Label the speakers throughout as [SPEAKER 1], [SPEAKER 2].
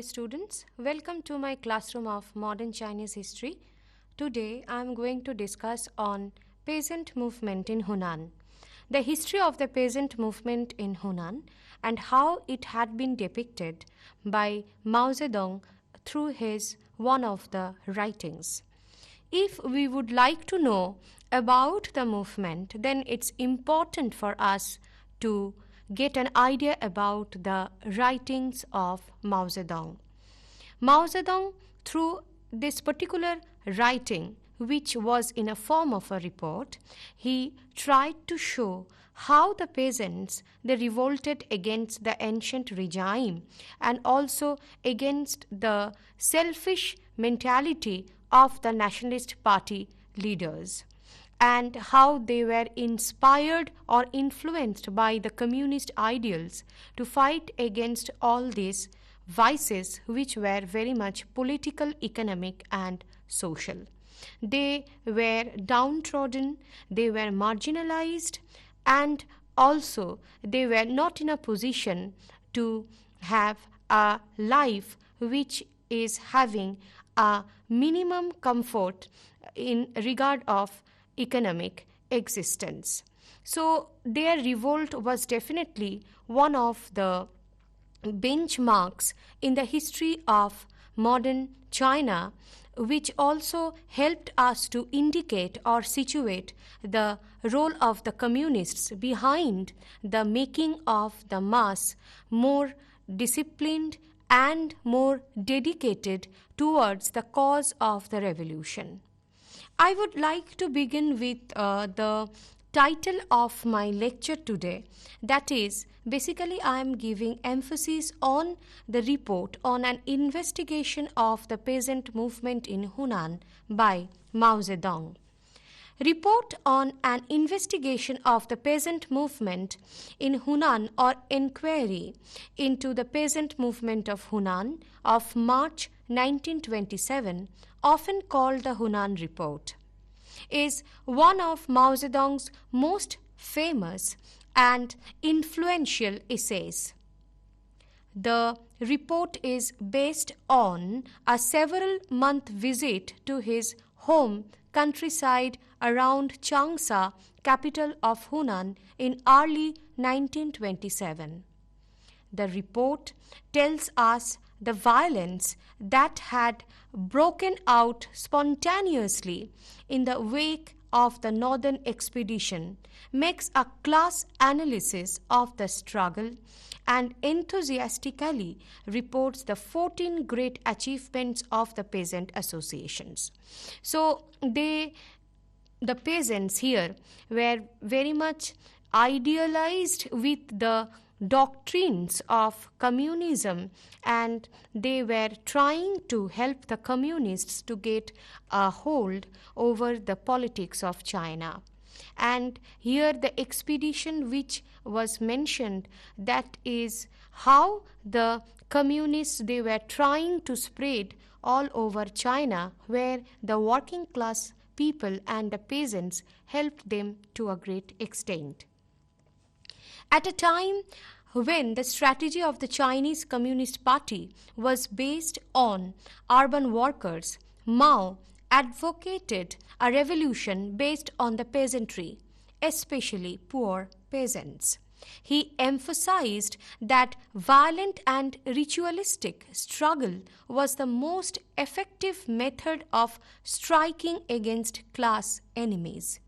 [SPEAKER 1] dear students, welcome to my classroom of modern Chinese history. Today I am going to discuss on peasant movement in Hunan, the history of the peasant movement in Hunan and how it had been depicted by Mao Zedong through his one of the writings. If we would like to know about the movement, then it's important for us to get an idea about the writings of Mao Zedong. Mao Zedong, through this particular writing, which was in a form of a report, he tried to show how the peasants they revolted against the ancient regime and also against the selfish mentality of the nationalist party leaders, and how they were inspired or influenced by the communist ideals to fight against all these vices which were very much political, economic and social. They were downtrodden, they were marginalized, and also they were not in a position to have a life which is having a minimum comfort in regard of economic existence. So their revolt was definitely one of the benchmarks in the history of modern China, which also helped us to indicate or situate the role of the communists behind the making of the mass more disciplined and more dedicated towards the cause of the revolution. I would like to begin with the title of my lecture today. That is, basically I am giving emphasis on the report on an investigation of the peasant movement in Hunan by Mao Zedong. Report on an investigation of the peasant movement in Hunan, or inquiry into the peasant movement of Hunan of March 1927, often called the Hunan Report, is one of Mao Zedong's most famous and influential essays. The report is based on a several-month visit to his home countryside around Changsha, capital of Hunan, in early 1927. The report tells us the violence that had broken out spontaneously in the wake of the northern expedition, makes a class analysis of the struggle, and enthusiastically reports the 14 great achievements of the peasant associations. So the peasants here were very much idealized with the doctrines of communism, and they were trying to help the communists to get a hold over the politics of China. And here the expedition which was mentioned, that is how the communists they were trying to spread all over China, where the working class people and the peasants helped them to a great extent. At a time when the strategy of the Chinese Communist Party was based on urban workers, Mao advocated a revolution based on the peasantry, especially poor peasants. He emphasized that violent and ritualistic struggle was the most effective method of striking against class enemies.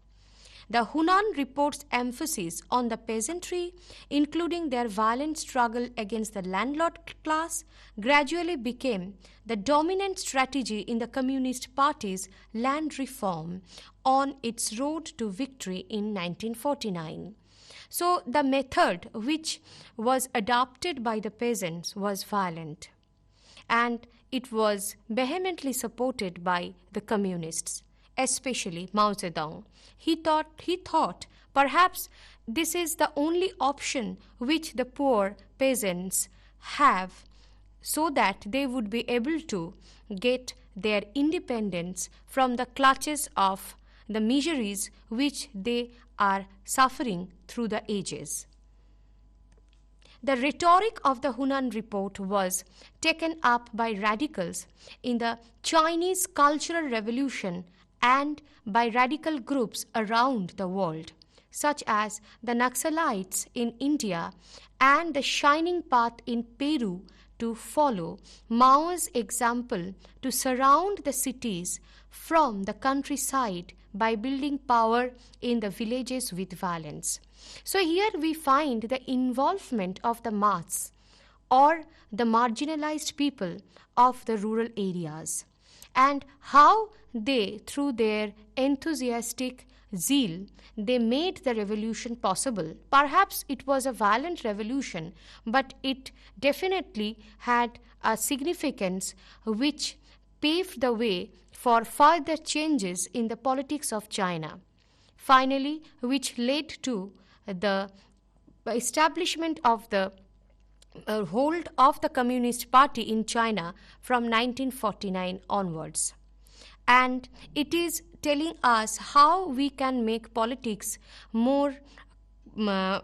[SPEAKER 1] The Hunan report's emphasis on the peasantry, including their violent struggle against the landlord class, gradually became the dominant strategy in the Communist Party's land reform on its road to victory in 1949. So the method which was adopted by the peasants was violent, and it was vehemently supported by the communists, especially Mao Zedong. He thought perhaps this is the only option which the poor peasants have, so that they would be able to get their independence from the clutches of the miseries which they are suffering through the ages. the rhetoric of the Hunan report was taken up by radicals in the Chinese Cultural Revolution and by radical groups around the world, such as the Naxalites in India and the Shining Path in Peru, to follow Mao's example to surround the cities from the countryside by building power in the villages with violence. So here we find the involvement of the mass or the marginalized people of the rural areas, and how they, through their enthusiastic zeal, they made the revolution possible. Perhaps it was a violent revolution, but it definitely had a significance which paved the way for further changes in the politics of China, finally, which led to the establishment of the hold of the Communist Party in China from 1949 onwards. And it is telling us how we can make politics more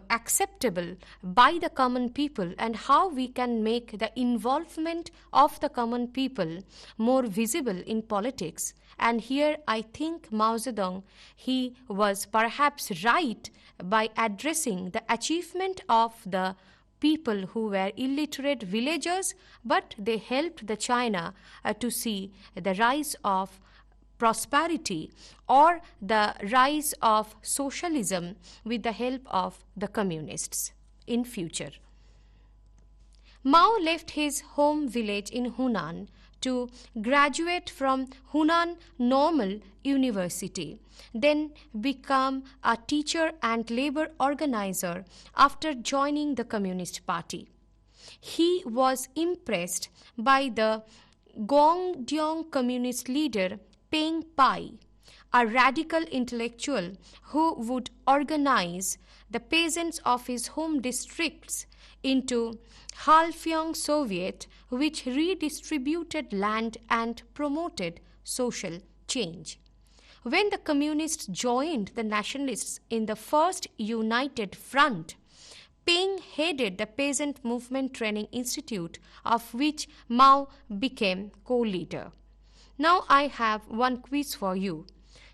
[SPEAKER 1] acceptable by the common people, and how we can make the involvement of the common people more visible in politics. And here I think Mao Zedong, he was perhaps right by addressing the achievement of the people who were illiterate villagers, but they helped the China to see the rise of prosperity or the rise of socialism with the help of the communists in future. Mao left his home village in Hunan to graduate from Hunan Normal University, then become a teacher and labor organizer after joining the Communist Party. He was impressed by the Guangdong communist leader Peng Pai, a radical intellectual who would organize the peasants of his home districts into Halfyong Soviet, which redistributed land and promoted social change. When the communists joined the nationalists in the First United Front, Peng headed the Peasant Movement Training Institute, of which Mao became co-leader. Now I have one quiz for you.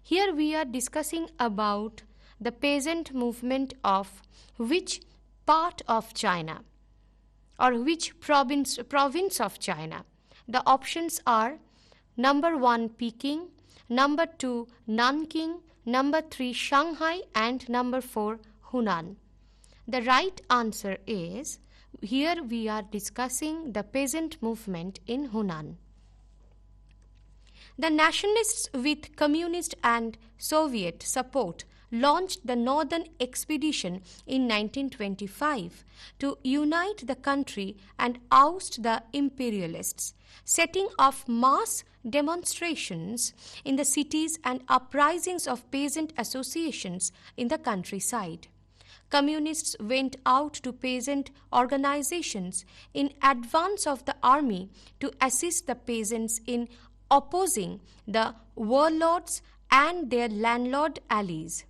[SPEAKER 1] Here we are discussing about the peasant movement of which part of China or which province of China. The options are number 1 Peking, number 2 Nanking, number 3 Shanghai, and number 4 Hunan. The right answer is, here we are discussing the peasant movement in Hunan. The nationalists with communist and Soviet support launched the Northern Expedition in 1925 to unite the country and oust the imperialists, setting off mass demonstrations in the cities and uprisings of peasant associations in the countryside. Communists went out to peasant organizations in advance of the army to assist the peasants in opposing the warlords and their landlord allies.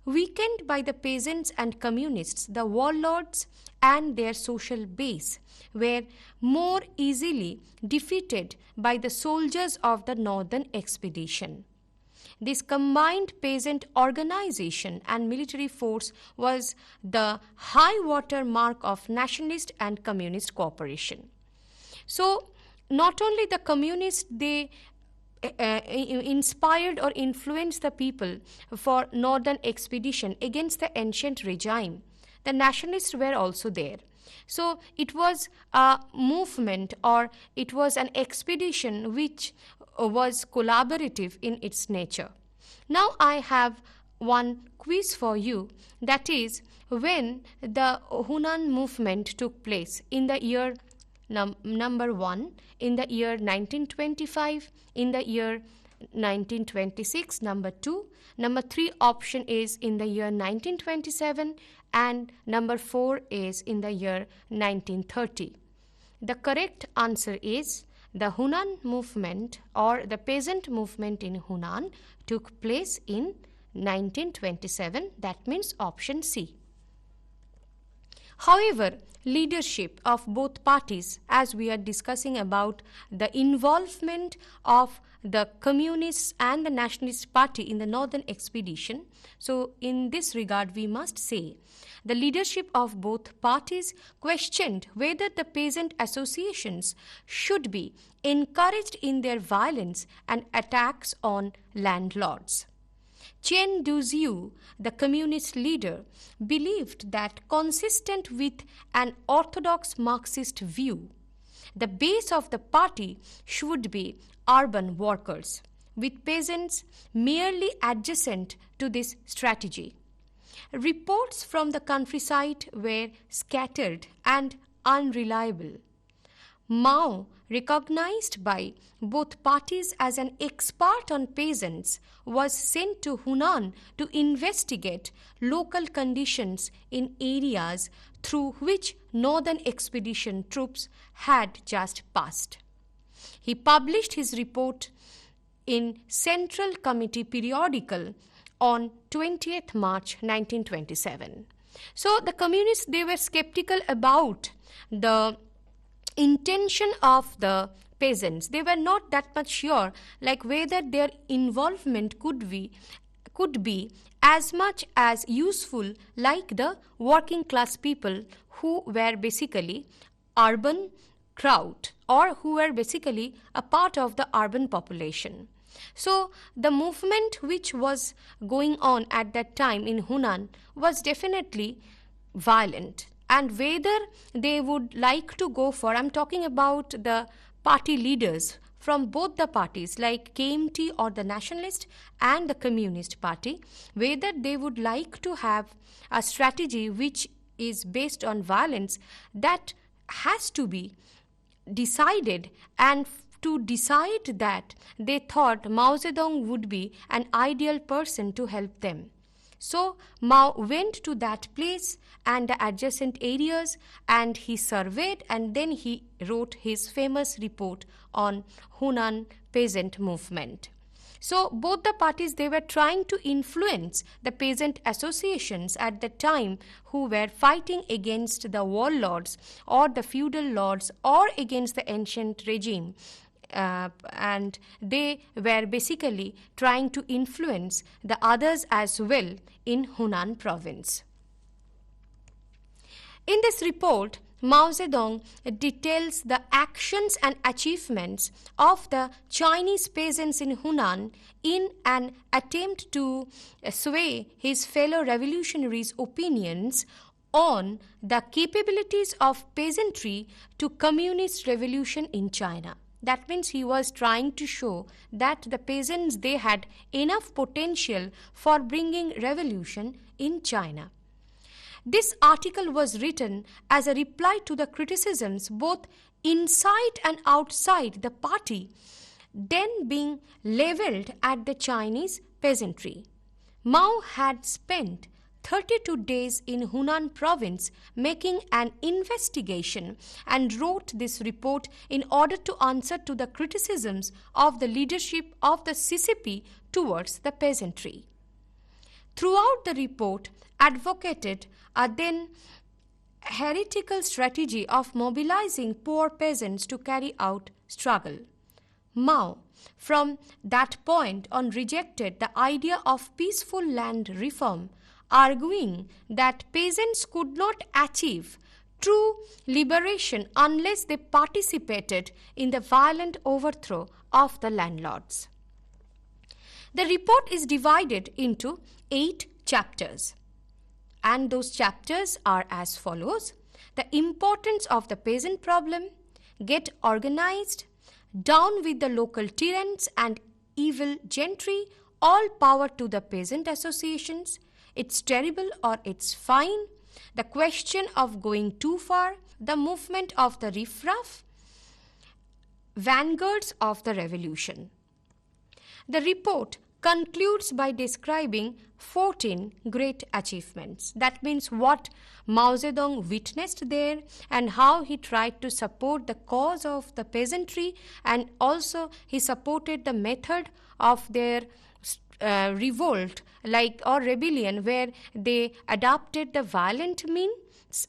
[SPEAKER 1] Weakened by the peasants and communists, the warlords and their social base were more easily defeated by the soldiers of the Northern Expedition. This combined peasant organization and military force was the high water mark of nationalist and communist cooperation. So, not only the communists, they inspired or influenced the people for Northern Expedition against the ancient regime. The nationalists were also there. So it was a movement, or it was an expedition which was collaborative in its nature. Now I have one quiz for you, that is, when the Hunan movement took place in the year number 1, in the year 1925, in the year 1926, number 2, number 3 option is in the year 1927, and number 4 is in the year 1930. The correct answer is the Hunan movement, or the peasant movement in Hunan, took place in 1927. That means option C. However, leadership of both parties, as we are discussing about the involvement of the Communists and the Nationalist Party in the Northern Expedition, so in this regard we must say the leadership of both parties questioned whether the peasant associations should be encouraged in their violence and attacks on landlords. Chen Duziu, the communist leader, believed that, consistent with an orthodox Marxist view, the base of the party should be urban workers, with peasants merely adjacent to this strategy. Reports from the countryside were scattered and unreliable. Mao, recognized by both parties as an expert on peasants, was sent to Hunan to investigate local conditions in areas through which Northern Expedition troops had just passed. He published his report in Central Committee periodical on 20th March 1927. So the communists, they were skeptical about the intention of the peasants. They were not that much sure like whether their involvement could be as much as useful like the working class people who were basically urban crowd or who were basically a part of the urban population. So the movement which was going on at that time in Hunan was definitely violent, and whether they would like to go for, I'm talking about the party leaders from both the parties like KMT or the Nationalist and the Communist Party, whether they would like to have a strategy which is based on violence, that has to be decided, and to decide that they thought Mao Zedong would be an ideal person to help them. So Mao went to that place and the adjacent areas and he surveyed, and then he wrote his famous report on Hunan Peasant Movement. So both the parties, they were trying to influence the peasant associations at the time who were fighting against the warlords or the feudal lords or against the ancient regime. And they were basically trying to influence the others as well in Hunan province. In this report, Mao Zedong details the actions and achievements of the Chinese peasants in Hunan in an attempt to sway his fellow revolutionaries' opinions on the capabilities of peasantry to communist revolution in China. That means he was trying to show that the peasants, they had enough potential for bringing revolution in China. This article was written as a reply to the criticisms both inside and outside the party then being leveled at the Chinese peasantry. Mao had spent 32 days in Hunan province making an investigation and wrote this report in order to answer to the criticisms of the leadership of the CCP towards the peasantry. Throughout the report, advocated a then heretical strategy of mobilizing poor peasants to carry out struggle. Mao, from that point on, rejected the idea of peaceful land reform, arguing that peasants could not achieve true liberation unless they participated in the violent overthrow of the landlords. The report is divided into 8 chapters, and those chapters are as follows: the importance of the peasant problem, get organized, down with the local tyrants and evil gentry, all power to the peasant associations, it's terrible or it's fine, the question of going too far, the movement of the riffraff, vanguards of the revolution. The report concludes by describing 14 great achievements. That means what Mao Zedong witnessed there and how he tried to support the cause of the peasantry, and also he supported the method of their revolt or rebellion, where they adopted the violent mean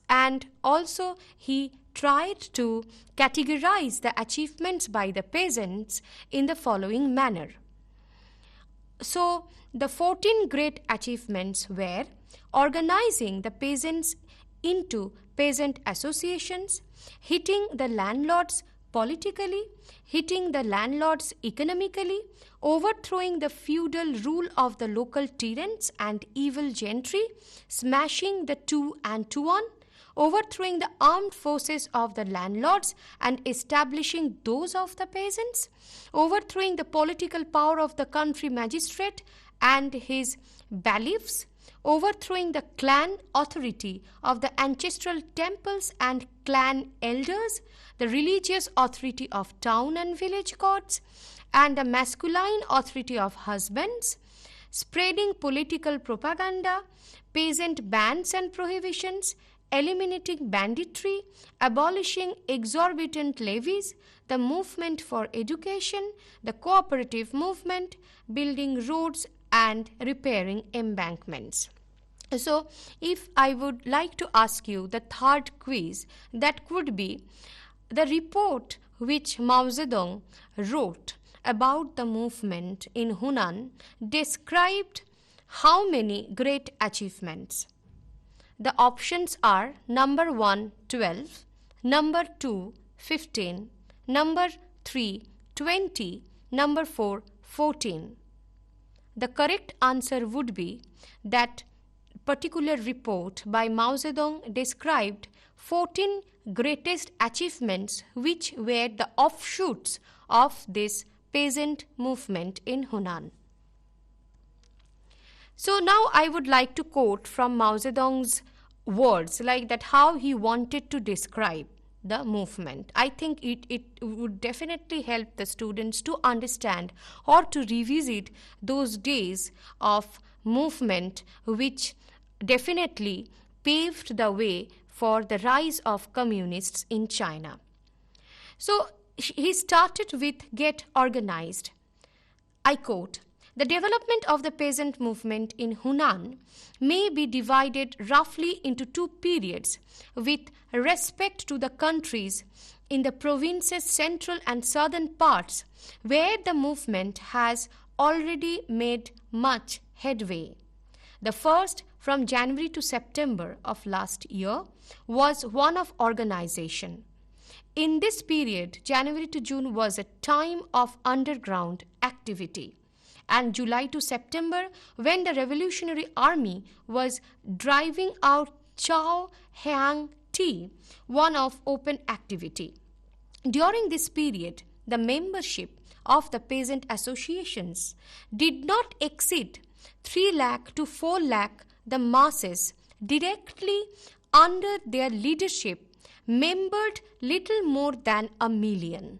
[SPEAKER 1] and also he tried to categorize the achievements by the peasants in the following manner. So, the 14 great achievements were organizing the peasants into peasant associations, hitting the landlords politically, hitting the landlords economically, overthrowing the feudal rule of the local tyrants and evil gentry, smashing the two and tuan, overthrowing the armed forces of the landlords and establishing those of the peasants, overthrowing the political power of the country magistrate and his bailiffs, overthrowing the clan authority of the ancestral temples and clan elders, the religious authority of town and village gods, and the masculine authority of husbands, spreading political propaganda, peasant bans and prohibitions, eliminating banditry, abolishing exorbitant levies, the movement for education, the cooperative movement, building roads and repairing embankments. So, if I would like to ask you the third quiz, that could be the report which Mao Zedong wrote about the movement in Hunan described how many great achievements? The options are number 1, 12, number 2, 15, number 3, 20, number 4, 14. The correct answer would be that particular report by Mao Zedong described 14 greatest achievements which were the offshoots of this peasant movement in Hunan. So now I would like to quote from Mao Zedong's words, like that how he wanted to describe the movement. I think it would definitely help the students to understand or to revisit those days of movement which definitely paved the way for the rise of communists in China. So he started with get organized. I quote, "The development of the peasant movement in Hunan may be divided roughly into two periods with respect to the countries in the province's central and southern parts where the movement has already made much headway. The first, from January to September of last year, was one of organization. In this period, January to June was a time of underground activity, and July to September, when the Revolutionary Army was driving out Chow Hang Tea, one of open activity. During this period, the membership of the peasant associations did not exceed 3 lakh to 4 lakh. The masses directly under their leadership membered little more than 1 million.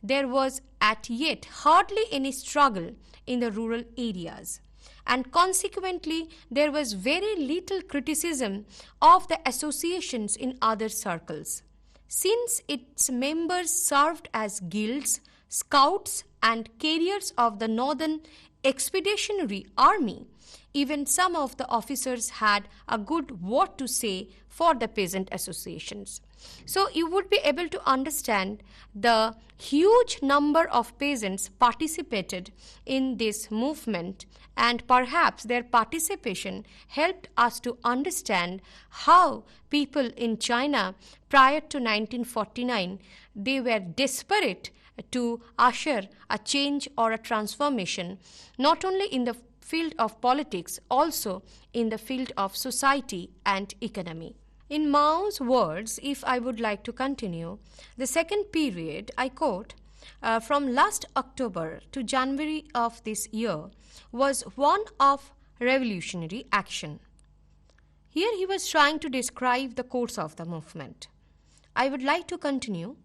[SPEAKER 1] There was as yet hardly any struggle in the rural areas, and consequently there was very little criticism of the associations in other circles. Since its members served as guilds, scouts and carriers of the Northern Expeditionary Army, even some of the officers had a good word to say for the peasant associations. So you would be able to understand the huge number of peasants participated in this movement, and perhaps their participation helped us to understand how people in China prior to 1949, they were desperate to usher a change or a transformation, not only in the field of politics, also in the field of society and economy. In Mao's words, if I would like to continue, the second period, I quote, from last October to January of this year was one of revolutionary action. Here he was trying to describe the course of the movement. I would like to continue.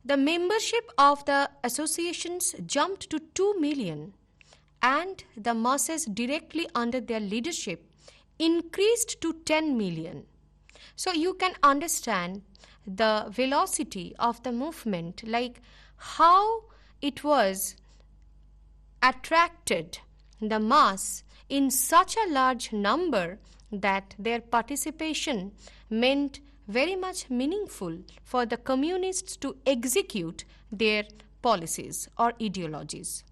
[SPEAKER 1] The membership of the associations jumped to 2 million, and the masses directly under their leadership increased to 10 million. So you can understand the velocity of the movement, like how it was attracted the mass in such a large number that their participation meant very much meaningful for the communists to execute their policies or ideologies.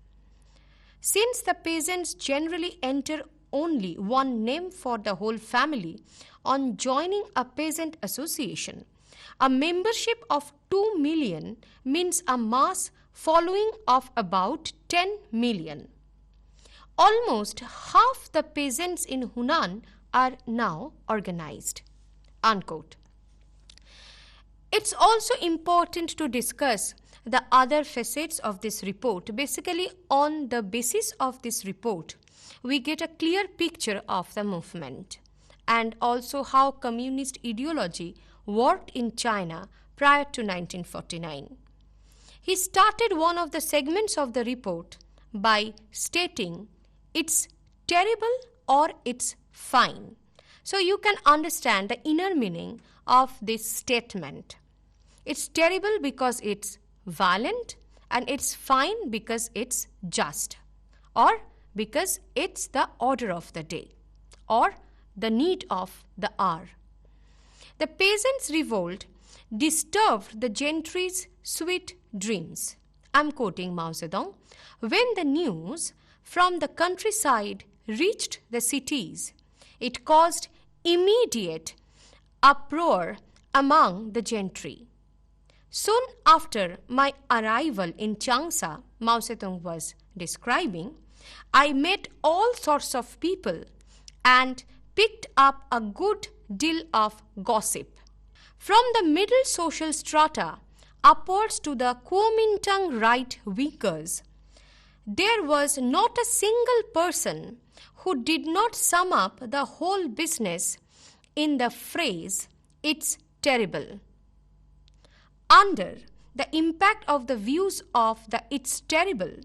[SPEAKER 1] Since the peasants generally enter only one name for the whole family on joining a peasant association, a membership of 2 million means a mass following of about 10 million. Almost half the peasants in Hunan are now organized. Unquote. It's also important to discuss the other facets of this report. Basically, on the basis of this report, we get a clear picture of the movement and also how communist ideology worked in China prior to 1949. He started one of the segments of the report by stating it's terrible or it's fine. So you can understand the inner meaning of this statement. It's terrible because it's violent, and it's fine because it's just, or because it's the order of the day or the need of the hour. The peasants' revolt disturbed the gentry's sweet dreams. I'm quoting Mao Zedong. When the news from the countryside reached the cities, it caused immediate uproar among the gentry. Soon after my arrival in Changsha, Mao Zedong was describing, I met all sorts of people and picked up a good deal of gossip. From the middle social strata upwards to the Kuomintang right-wingers, there was not a single person who did not sum up the whole business in the phrase, "It's terrible." Under the impact of the views of the "it's terrible,"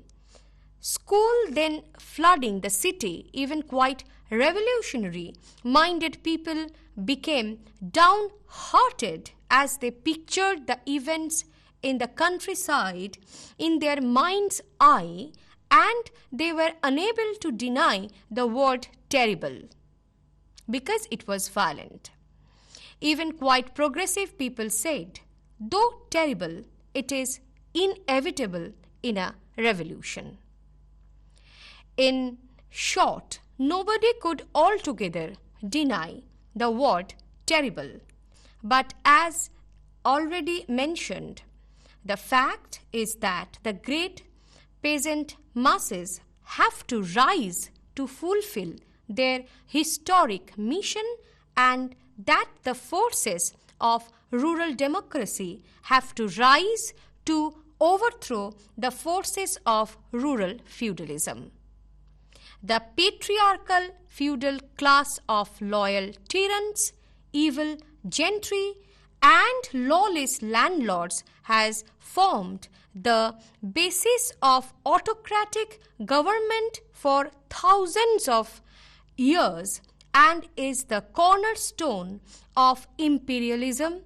[SPEAKER 1] school then flooding the city, even quite revolutionary-minded people became downhearted as they pictured the events in the countryside in their mind's eye, and they were unable to deny the word terrible because it was violent. Even quite progressive people said, though terrible, it is inevitable in a revolution. In short, nobody could altogether deny the word terrible. But as already mentioned, the fact is that the great peasant masses have to rise to fulfill their historic mission, and that the forces of rural democracy have to rise to overthrow the forces of rural feudalism. The patriarchal feudal class of loyal tyrants, evil gentry, and lawless landlords has formed the basis of autocratic government for thousands of years and is the cornerstone of imperialism,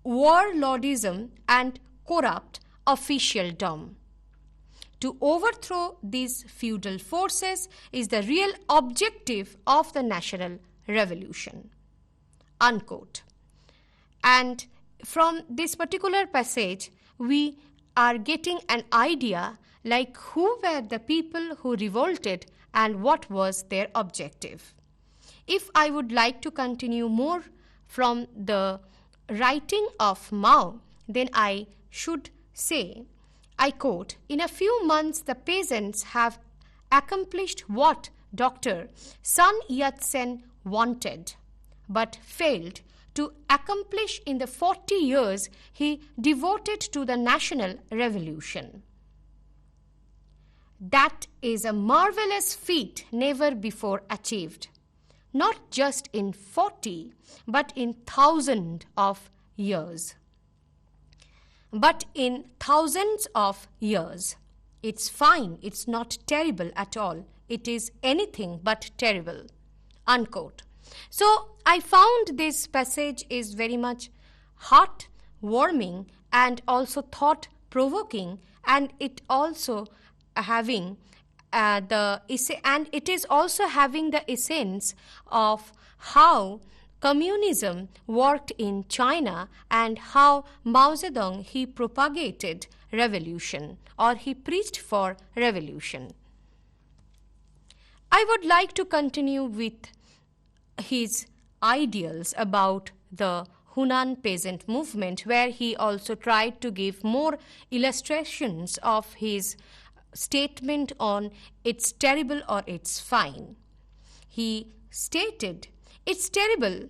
[SPEAKER 1] warlordism, and corrupt officialdom. To overthrow these feudal forces is the real objective of the national revolution. Unquote. And from this particular passage, we are getting an idea like who were the people who revolted and what was their objective. If I would like to continue more from the writing of Mao, then I should say, I quote, "In a few months the peasants have accomplished what Dr. Sun Yat-sen wanted, but failed to accomplish in the 40 years he devoted to the national revolution. That is a marvelous feat never before achieved, not just in 40, but in thousands of years. But in thousands of years. It's fine, it's not terrible at all. It is anything but terrible." Unquote. So I found this passage is very much heart-warming and also thought-provoking, and it also having the essence of how communism worked in China and how Mao Zedong he propagated revolution or he preached for revolution. I would like to continue with his ideals about the Hunan peasant movement, where he also tried to give more illustrations of his statement on it's terrible or it's fine. He stated, it's terrible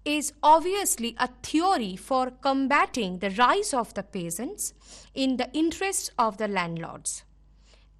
[SPEAKER 1] is obviously a theory for combating the rise of the peasants in the interests of the landlords.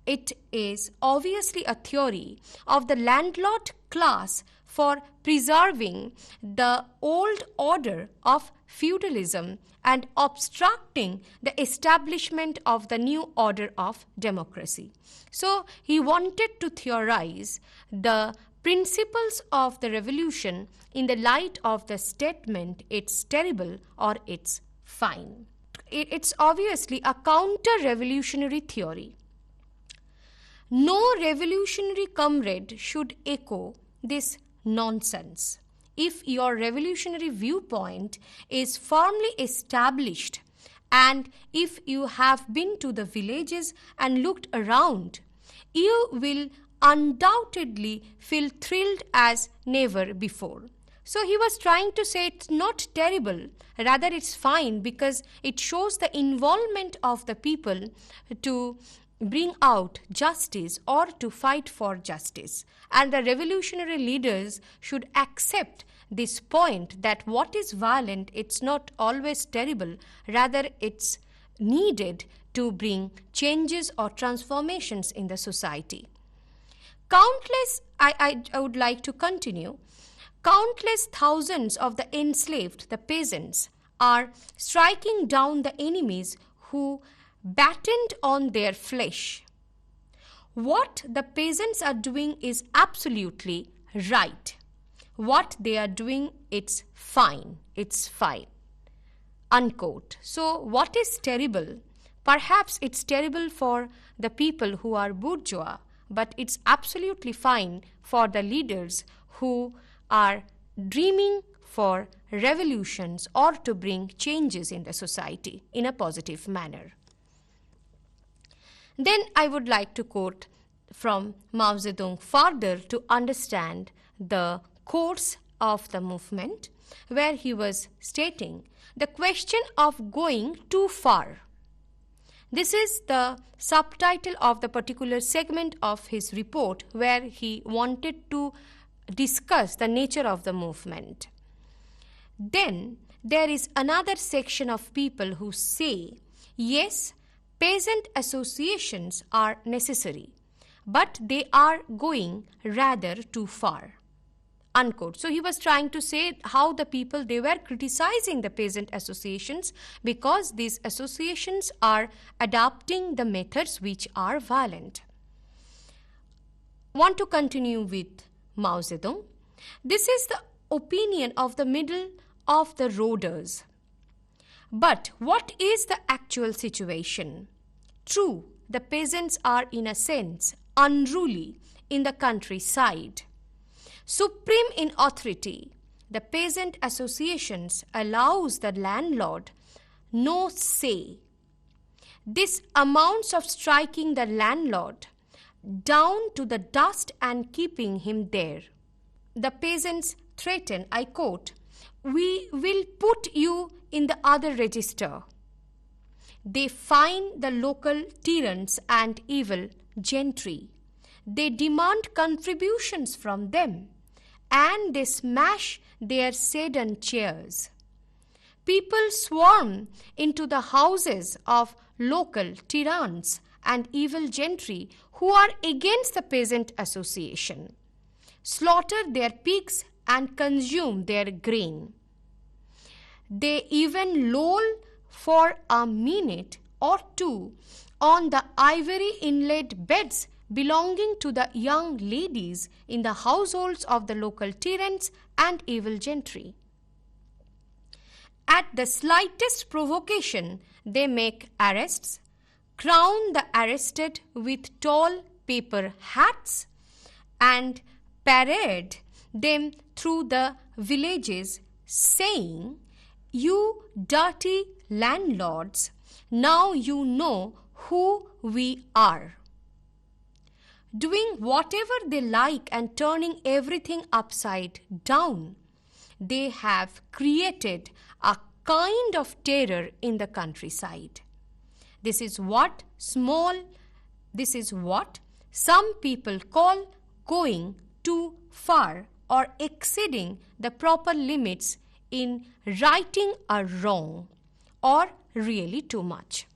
[SPEAKER 1] It is obviously a theory of the landlord class for preserving the old order of feudalism and obstructing the establishment of the new order of democracy. So he wanted to theorize the principles of the revolution in the light of the statement it's terrible or it's fine. It's obviously a counter-revolutionary theory. No revolutionary comrade should echo this nonsense. If your revolutionary viewpoint is firmly established and if you have been to the villages and looked around, you will undoubtedly feel thrilled as never before. So he was trying to say it's not terrible, rather it's fine, because it shows the involvement of the people to bring out justice or to fight for justice. And the revolutionary leaders should accept this point that what is violent, it's not always terrible, rather it's needed to bring changes or transformations in the society. I would like to continue. Countless thousands of the enslaved, the peasants, are striking down the enemies who battened on their flesh. What the peasants are doing is absolutely right. What they are doing, it's fine. It's fine. Unquote. So what is terrible? Perhaps it's terrible for the people who are bourgeois, but it's absolutely fine for the leaders who are dreaming for revolutions or to bring changes in the society in a positive manner. Then I would like to quote from Mao Zedong further to understand the course of the movement, where he was stating the question of going too far. This is the subtitle of the particular segment of his report, where he wanted to discuss the nature of the movement. Then there is another section of people who say, yes, peasant associations are necessary, but they are going rather too far. Unquote. So he was trying to say how the people, they were criticizing the peasant associations because these associations are adopting the methods which are violent. Want to continue with Mao Zedong. This is the opinion of the middle of the roaders. But what is the actual situation? True, the peasants are in a sense unruly in the countryside. Supreme in authority, the peasant associations allows the landlord no say. This amounts of striking the landlord down to the dust and keeping him there. The peasants threaten, I quote, "We will put you in the other register." They fine the local tyrants and evil gentry. They demand contributions from them, and they smash their sedan chairs. People swarm into the houses of local tyrants and evil gentry who are against the peasant association, slaughter their pigs and consume their grain. They even loll for a minute or two on the ivory inlaid beds belonging to the young ladies in the households of the local tyrants and evil gentry. At the slightest provocation, they make arrests, crown the arrested with tall paper hats, and parade them through the villages, saying, "You dirty landlords, now you know who we are." Doing whatever they like and turning everything upside down, they have created a kind of terror in the countryside. This is what some people call going too far or exceeding the proper limits in righting a wrong, or really too much.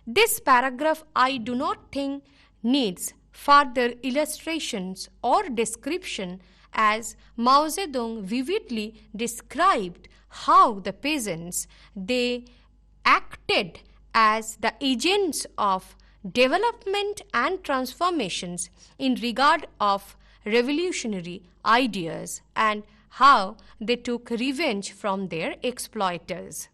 [SPEAKER 1] This paragraph I do not think needs further illustrations or description, as Mao Zedong vividly described how the peasants, they acted as the agents of development and transformations in regard of revolutionary ideas, and how they took revenge from their exploiters.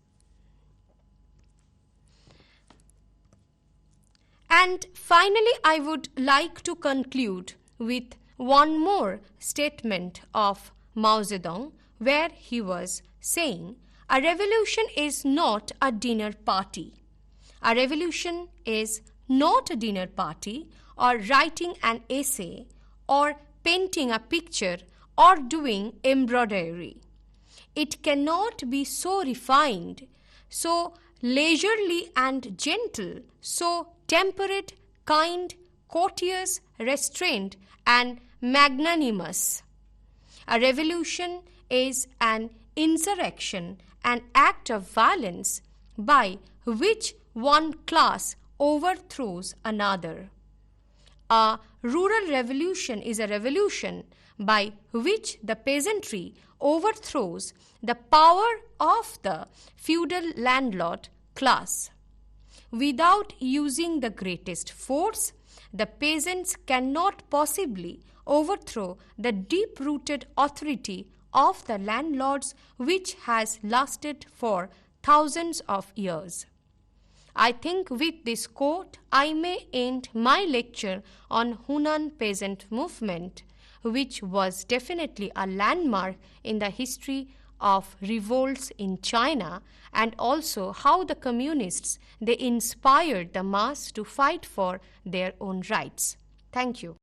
[SPEAKER 1] And finally, I would like to conclude with one more statement of Mao Zedong, where he was saying, "A revolution is not a dinner party. A revolution is not a dinner party, or writing an essay, or painting a picture, or doing embroidery. It cannot be so refined, so leisurely and gentle, so temperate, kind, courteous, restrained, and magnanimous. A revolution is an insurrection, an act of violence by which one class overthrows another. A rural revolution is a revolution by which the peasantry overthrows the power of the feudal landlord class. Without using the greatest force, the peasants cannot possibly overthrow the deep-rooted authority of the landlords, which has lasted for thousands of years." I think with this quote, I may end my lecture on Hunan peasant movement, which was definitely a landmark in the history of revolts in China, and also how the communists, they inspired the mass to fight for their own rights. Thank you.